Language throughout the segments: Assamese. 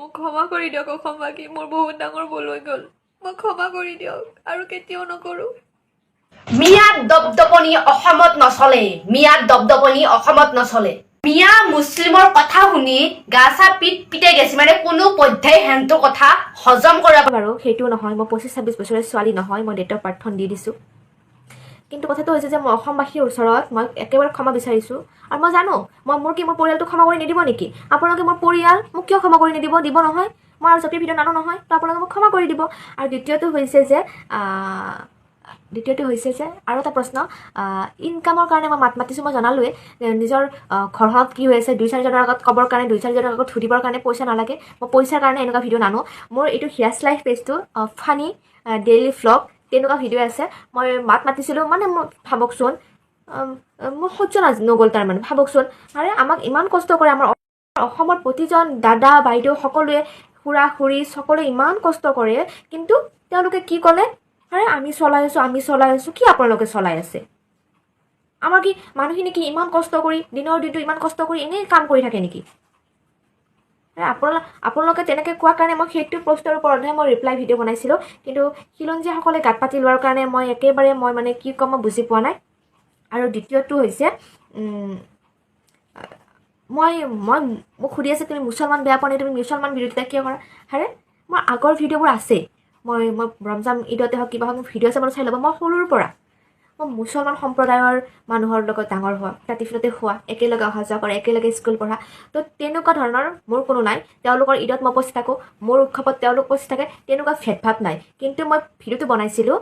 মোক ক্ষমা কৰি দিয়ক অসমবাসী, মোৰ বহুত ডাঙৰ ভুল হৈ গ'ল, মোক ক্ষমা কৰি দিয়ক আৰু কেতিয়াও নকৰোঁ। মিয়া দপদপনি অসমত নচলে, মিয়া দপদপনি অসমত নচলে। মিয়া মুছলিমৰ কথা শুনি গা চা পিটাই গেছে, মানে কোনো পধ্যায় হেনটোৰ কথা হজম কৰা বাৰু সেইটো নহয়, মই 25-26 বছৰীয়া ছোৱালী নহয়, মই ডেট অফ বাৰ্থখন দি দিছোঁ। কিন্তু কথাটো হৈছে যে মই অসমবাসীৰ ওচৰত মই একেবাৰে ক্ষমা বিচাৰিছোঁ। আৰু মই জানো মোৰ পৰিয়ালটো ক্ষমা কৰি নিদিব নেকি? আপোনালোকে মোৰ পৰিয়াল মোক কিয় ক্ষমা কৰি নিদিব? দিব নহয়, মই আৰু জপিৰ ভিডিঅ' নানো নহয়, তো আপোনালোকে মোক ক্ষমা কৰি দিব। আৰু দ্বিতীয়টো হৈছে যে আৰু এটা প্ৰশ্ন, ইনকামৰ কাৰণে মই মাত মাতিছোঁ, মই জনালোৱে নিজৰ ঘৰখনত কি হৈ আছে 2-4জনৰ আগত ক'বৰ কাৰণে, 2-4জনৰ আগত সুধিবৰ কাৰণে পইচা নালাগে, মই পইচাৰ কাৰণে এনেকুৱা ভিডিঅ' নানো। মোৰ এইটো Hiyaz life পেজটো funny daily vlog তেনেকুৱা ভিডিঅ' আছে। মই মাত মাতিছিলোঁ, মানে মই ভাবকচোন, মোৰ সহ্য নগ'ল তাৰমানে। ভাবকচোন, আৰে আমাক ইমান কষ্ট কৰে, আমাৰ অসমৰ প্ৰতিজন দাদা বাইদেউ সকলোৱে, খুৰা খুৰী সকলোৱে ইমান কষ্ট কৰে, কিন্তু তেওঁলোকে কি ক'লে? আৰে আমি চলাই আছোঁ। কি আপোনালোকে চলাই আছে? আমাৰ কি মানুহখিনি কি ইমান কষ্ট কৰি দিনৰ দিনটো ইমান কষ্ট কৰি এনেই কাম কৰি থাকে নেকি? আপোনালোকে তেনেকৈ কোৱাৰ কাৰণে মই সেইটো প্ৰশ্নৰ ওপৰতহে মই ৰিপ্লাই ভিডিঅ' বনাইছিলোঁ। কিন্তু খিলঞ্জীয়াসকলে গাত পাতি লোৱাৰ কাৰণে মই মানে কি ক'ম মই বুজি পোৱা নাই। আৰু দ্বিতীয়টো হৈছে, মোক সুধি আছে তুমি মুছলমান বেয়া পোৱা নাই, তুমি মুছলমান বিৰোধিতা কিয় কৰা? আৰে মোৰ আগৰ ভিডিঅ'বোৰ আছে, মই ৰমজান ঈদতে হওক কিবা হওক মোৰ ভিডিঅ' আছে, মই চাই ল'ব। মই সৰুৰ পৰা মই মুছলমান সম্প্ৰদায়ৰ মানুহৰ লগত ডাঙৰ হোৱা, ৰাতিপুৱাতে খোৱা, একেলগে অহা যোৱা কৰা, একেলগে স্কুল পঢ়া, তো তেনেকুৱা ধৰণৰ মোৰ কোনো নাই। তেওঁলোকৰ ঈদত মই উপস্থিত থাকোঁ, মোৰ উৎসৱত তেওঁলোক উপস্থিত থাকে, তেনেকুৱা ভেদভাৱ নাই। কিন্তু মই ভিডিঅ'টো বনাইছিলোঁ,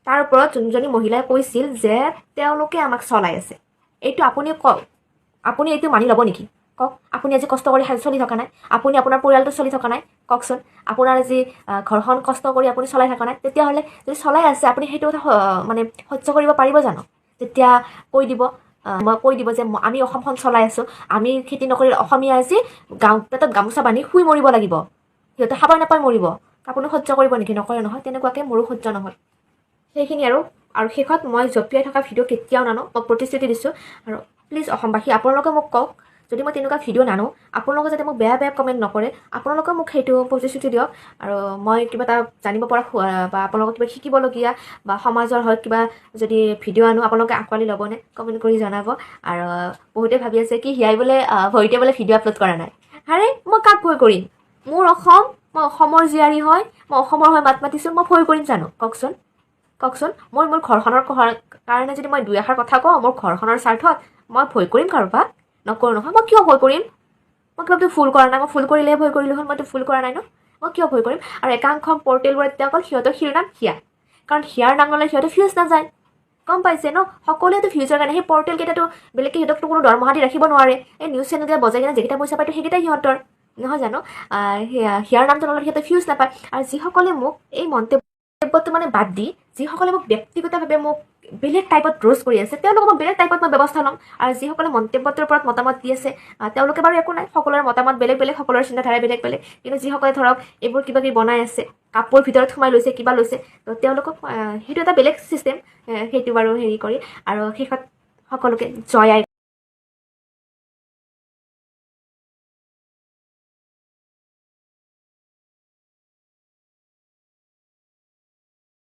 তাৰ ওপৰত যোনজনী মহিলাই কৈছিল যে তেওঁলোকে আমাক চলাই আছে। এইটো আপুনি কওক, আপুনি এইটো মানি ল'ব নেকি? কওক, আপুনি আজি কষ্ট কৰি চলি থকা নাই? আপুনি আপোনাৰ পৰিয়ালটো চলি থকা নাই? কওকচোন, আপোনাৰ আজি ঘৰখন কষ্ট কৰি আপুনি চলাই থকা নাই? তেতিয়াহ'লে যদি চলাই আছে, আপুনি সেইটো কথা মানে সহ্য কৰিব পাৰিব জানো? যেতিয়া কৈ দিব যে আমি অসমখন চলাই আছোঁ, আমি খেতি নকৰি অসমীয়া আজি পেটত গামোচা বান্ধি শুই মৰিব লাগিব, সিহঁতে খাবই নাপাই মৰিব, আপুনি সহ্য কৰিব নেকি? নকৰে নহয়। তেনেকুৱাকৈ মোৰো সহ্য নহয়। সেইখিনি আৰু শেষত মই জঁপিয়াই থকা ভিডিঅ' কেতিয়াও নানো, মই প্ৰতিশ্ৰুতি দিছোঁ। আৰু প্লিজ অসমবাসী, আপোনালোকে মোক কওক, যদি মই তেনেকুৱা ভিডিঅ' নানো, আপোনালোকে যাতে মোক বেয়া কমেণ্ট নকৰে, আপোনালোকে মোক সেইটো প্ৰতিশ্ৰুতি দিয়ক। আৰু মই কিবা এটা জানিব পৰা বা আপোনালোকক কিবা শিকিবলগীয়া বা সমাজৰ হওক কিবা যদি ভিডিঅ' আনো, আপোনালোকে আঁকোৱালি ল'বনে? কমেণ্ট কৰি জনাব। আৰু বহুতে ভাবি আছে কি হিয়াই বোলে ভৰিতে বোলে ভিডিঅ' আপলোড কৰা নাই। আৰে মই কাক ভয় কৰিম? মোৰ অসম, মই অসমৰ জীয়াৰী হয়, মই অসমৰ হৈ মাত মাতিছোঁ, মই ভয় কৰিম জানো? কওকচোন, মই মোৰ ঘৰখনৰ কাৰণে যদি মই 2 এষাৰ কথা কওঁ, মোৰ ঘৰখনৰ স্বাৰ্থত মই ভয় কৰিম কাৰোবাক? নকৰোঁ নহয়। মই কিয় ভয় কৰিম? মই কিবাটো ভুল কৰা নাই, মই ভুল কৰিলেহে ভয় কৰিলোঁ হ'ল, মইতো ভুল কৰা নাই ন, মই কিয় ভয় কৰিম? আৰু একাংশ পৰ্টেলবোৰে তেতিয়া অকল সিহঁতৰ শিৰোনাম হিয়া, কাৰণ হিয়াৰ নাম ল'লে সিহঁতে ভিউজ নাযায়, গম পাইছে ন? সকলোৱেতো ভিউজৰ কাৰণে, সেই পৰ্টেলকেইটাতো বেলেগকৈ সিহঁতকতো কোনো দৰমহা দি ৰাখিব নোৱাৰে। এই নিউজ চেনেল বজাই কিনে যিকেইটা পইচা পায়তো সেইকেইটাই সিহঁতৰ, নহয় জানো? হিয়াৰ নামটো নল'লে সিহঁতে ভিউজ নাপায়। আৰু যিসকলে মোক এই মন্তব্যটো মানে বাদ দি, যিসকলে মোক ব্যক্তিগতভাৱে মোক বেলেগ টাইপত ৰোষ্ট কৰি আছে, তেওঁলোকক মই বেলেগ টাইপত মই ব্যৱস্থা ল'ম। আৰু যিসকলে মন্তব্যটোৰ ওপৰত মতামত দি আছে, তেওঁলোকে বাৰু একো নাই, সকলোৰে মতামত বেলেগ, সকলোৰে চিন্তাধাৰা বেলেগ। কিন্তু যিসকলে ধৰক এইবোৰ কিবা কিবি বনাই আছে, কাপোৰ ভিতৰত সোমাই লৈছে, কিবা লৈছে, তো তেওঁলোকক সেইটো এটা বেলেগ ছিষ্টেম, সেইটো বাৰু হেৰি কৰি। আৰু শেষত সকলোকে জয় আই